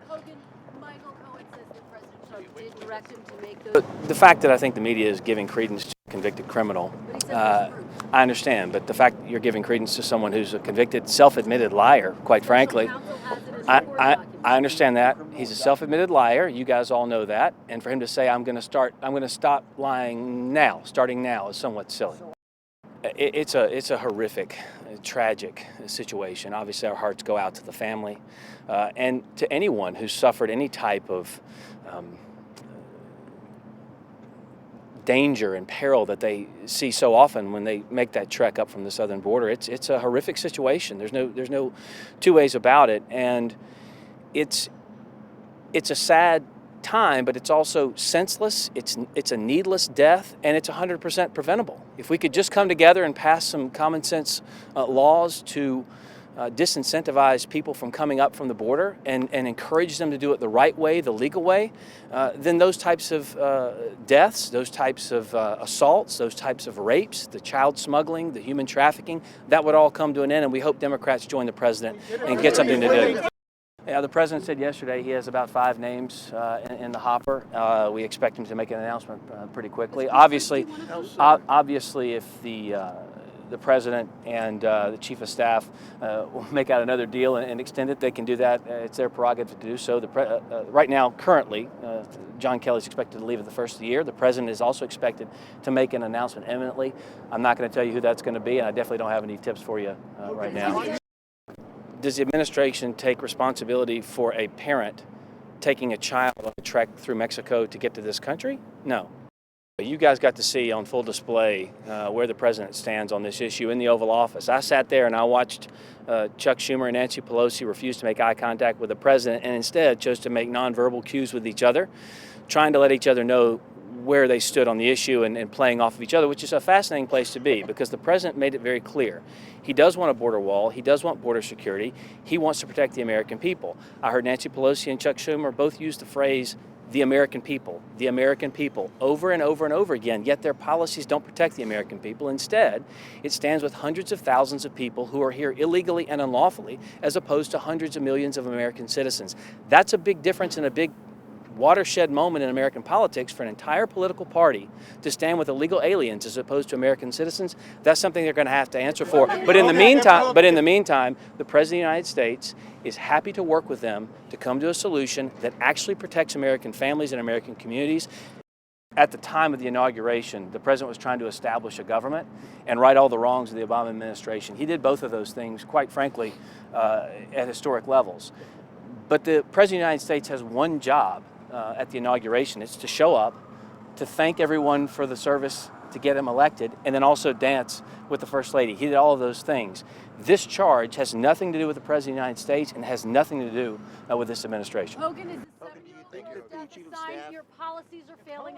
Hogan, Michael Cohen says that President Trump did direct him to make those. But the fact that I think the media is giving credence to a convicted criminal, I understand. But the fact that you're giving credence to someone who's a convicted, self-admitted liar, quite frankly, I understand that. He's a self-admitted liar. You guys all know that. And for him to say, I'm going to stop lying now, starting now, is somewhat silly. It's a horrific, tragic situation. Obviously, our hearts go out to the family and to anyone who's suffered any type of danger and peril that they see so often when they make that trek up from the southern border. It's a horrific situation. There's no two ways about it, and it's a sad time, but it's also senseless. It's a needless death, and it's 100% preventable. If we could just come together and pass some common sense laws to disincentivize people from coming up from the border and encourage them to do it the right way, the legal way, then those types of deaths, those types of assaults, those types of rapes, the child smuggling, the human trafficking, that would all come to an end, and we hope Democrats join the president and get something to do. Yeah, the president said yesterday he has about 5 names in the hopper. We expect him to make an announcement pretty quickly. Obviously, if the president and the chief of staff will make out another deal and extend it, they can do that. It's their prerogative to do so. Right now, currently, John Kelly's expected to leave at the first of the year. The president is also expected to make an announcement imminently. I'm not going to tell you who that's going to be, and I definitely don't have any tips for you right now. Does the administration take responsibility for a parent taking a child on a trek through Mexico to get to this country? No. You guys got to see on full display where the president stands on this issue in the Oval Office. I sat there and I watched Chuck Schumer and Nancy Pelosi refuse to make eye contact with the president and instead chose to make nonverbal cues with each other, trying to let each other know where they stood on the issue and playing off of each other, which is a fascinating place to be because the president made it very clear. He does want a border wall. He does want border security. He wants to protect the American people. I heard Nancy Pelosi and Chuck Schumer both use the phrase, the American people, over and over and over again, yet their policies don't protect the American people. Instead, it stands with hundreds of thousands of people who are here illegally and unlawfully, as opposed to hundreds of millions of American citizens. That's a big difference and a big watershed moment in American politics for an entire political party to stand with illegal aliens as opposed to American citizens. That's something they're going to have to answer for. But in the meantime, the President of the United States is happy to work with them to come to a solution that actually protects American families and American communities. At the time of the inauguration, the president was trying to establish a government and right all the wrongs of the Obama administration. He did both of those things, quite frankly, at historic levels. But the President of the United States has one job at the inauguration. It's to show up, to thank everyone for the service to get him elected, and then also dance with the First Lady. He did all of those things. This charge has nothing to do with the President of the United States and has nothing to do with this administration. Hogan, is this a sign your policies are failing?